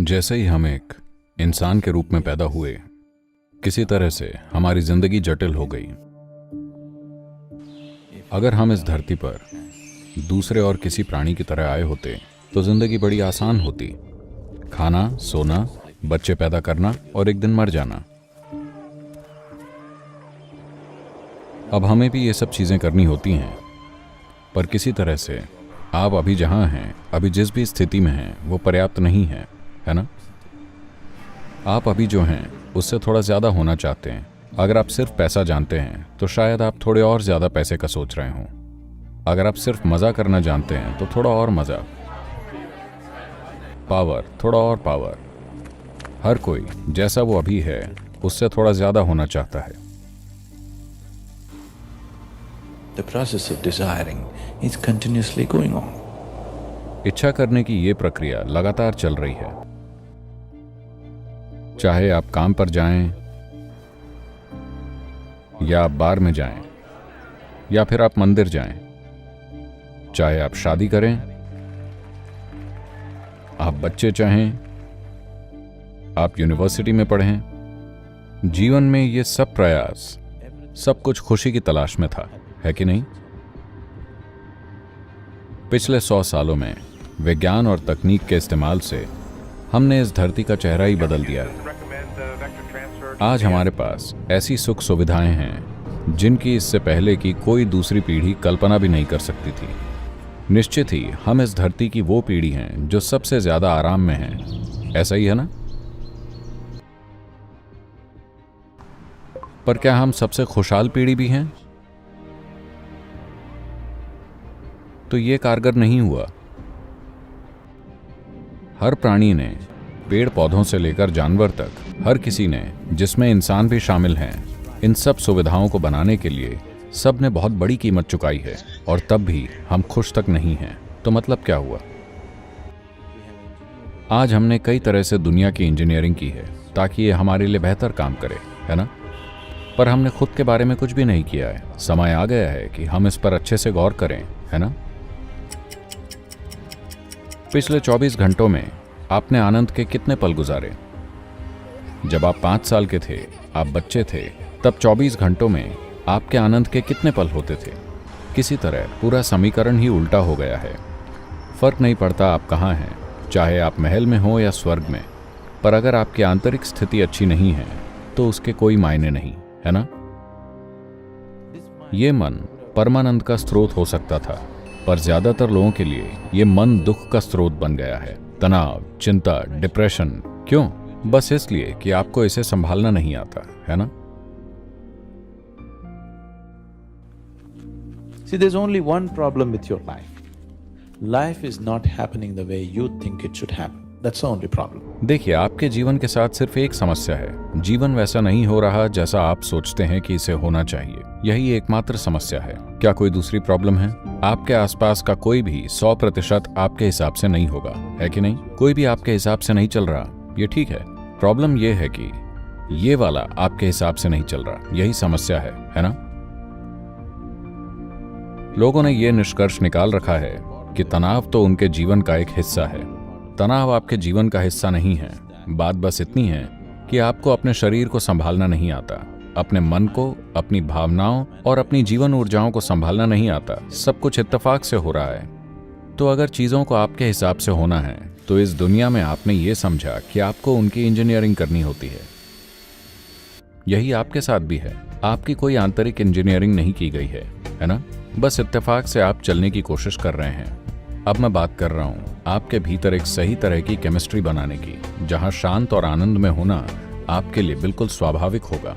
जैसे ही हम एक इंसान के रूप में पैदा हुए, किसी तरह से हमारी जिंदगी जटिल हो गई। अगर हम इस धरती पर दूसरे और किसी प्राणी की तरह आए होते तो जिंदगी बड़ी आसान होती। खाना, सोना, बच्चे पैदा करना और एक दिन मर जाना। अब हमें भी ये सब चीजें करनी होती हैं, पर किसी तरह से आप अभी जहां हैं, अभी जिस भी स्थिति में हैं, वो पर्याप्त नहीं है ना? आप अभी जो हैं उससे थोड़ा ज़्यादा होना चाहते हैं। अगर आप सिर्फ पैसा जानते हैं तो शायद आप थोड़े और ज़्यादा पैसे का सोच रहे हों। अगर आप सिर्फ मज़ा करना जानते हैं तो थोड़ा और मज़ा, पावर, थोड़ा और पावर। हर कोई जैसा वो अभी है उससे थोड़ा ज़्यादा होना चाहता है। The process of desiring is continuously going on. इच्छा करने की ये प्रक्रिया लगातार चल रही है। चाहे आप काम पर जाएं, या आप बार में जाएं, या फिर आप मंदिर जाएं, चाहे आप शादी करें, आप बच्चे चाहें, आप यूनिवर्सिटी में पढ़ें, जीवन में ये सब प्रयास, सब कुछ खुशी की तलाश में था, है कि नहीं? पिछले 100 सालों में विज्ञान और तकनीक के इस्तेमाल से हमने इस धरती का चेहरा ही बदल दिया है। आज हमारे पास ऐसी सुख सुविधाएं हैं जिनकी इससे पहले की कोई दूसरी पीढ़ी कल्पना भी नहीं कर सकती थी। निश्चित ही हम इस धरती की वो पीढ़ी हैं जो सबसे ज्यादा आराम में हैं। ऐसा ही है ना? पर क्या हम सबसे खुशहाल पीढ़ी भी हैं? तो ये कारगर नहीं हुआ। हर प्राणी ने, पेड़ पौधों से लेकर जानवर तक, हर किसी ने, जिसमें इंसान भी शामिल हैं, इन सब सुविधाओं को बनाने के लिए सब ने बहुत बड़ी कीमत चुकाई है, और तब भी हम खुश तक नहीं हैं। तो मतलब क्या हुआ? आज हमने कई तरह से दुनिया की इंजीनियरिंग की है ताकि ये हमारे लिए बेहतर काम करे, है ना? पर हमने खुद के बारे में कुछ भी नहीं किया है। समय आ गया है कि हम इस पर अच्छे से गौर करें, है ना? पिछले 24 घंटों में आपने आनंद के कितने पल गुजारे? जब आप 5 साल के थे, आप बच्चे थे, तब 24 घंटों में आपके आनंद के कितने पल होते थे? किसी तरह पूरा समीकरण ही उल्टा हो गया है। फर्क नहीं पड़ता आप कहाँ हैं, चाहे आप महल में हो या स्वर्ग में, पर अगर आपकी आंतरिक स्थिति अच्छी नहीं है तो उसके कोई मायने नहीं, है ना? ये मन परमानंद का स्रोत हो सकता था, पर ज्यादातर लोगों के लिए ये मन दुख का स्रोत बन गया है। तनाव, चिंता, डिप्रेशन। क्यों? बस इसलिए कि आपको इसे संभालना नहीं आता, है ना? See, there's only one problem with your life. Life is not happening the way you think it should happen. That's the only problem. देखिए, आपके जीवन के साथ सिर्फ एक समस्या है। जीवन वैसा नहीं हो रहा जैसा आप सोचते हैं कि इसे होना चाहिए। यही एकमात्र समस्या है। क्या कोई दूसरी प्रॉब्लम है? आपके आसपास का कोई भी 100% आपके हिसाब से नहीं होगा, है कि नहीं? कोई भी आपके हिसाब से नहीं चल रहा, ये ठीक है। प्रॉब्लम ये है कि ये वाला आपके हिसाब से नहीं चल रहा। यही समस्या है ना? लोगों ने ये निष्कर्ष निकाल रखा है कि तनाव तो उनके जीवन का एक हिस्सा है। तनाव आपके जीवन का हिस्सा नहीं है। बात बस इतनी है कि आपको अपने शरीर को संभालना नहीं आता, अपने मन को, अपनी भावनाओं और अपनी जीवन ऊर्जाओं को संभालना नहीं आता। सब कुछ इत्तेफाक से हो रहा है। तो अगर चीजों को आपके हिसाब से होना है तो इस दुनिया में आपने ये समझा कि आपको उनकी इंजीनियरिंग करनी होती है। यही आपके साथ भी है। आपकी कोई आंतरिक इंजीनियरिंग नहीं की गई है ना? बस इत्तेफाक से आप चलने की कोशिश कर रहे हैं। अब मैं बात कर रहा हूं आपके भीतर एक सही तरह की केमिस्ट्री बनाने की, जहां शांत और आनंद में होना आपके लिए बिल्कुल स्वाभाविक होगा।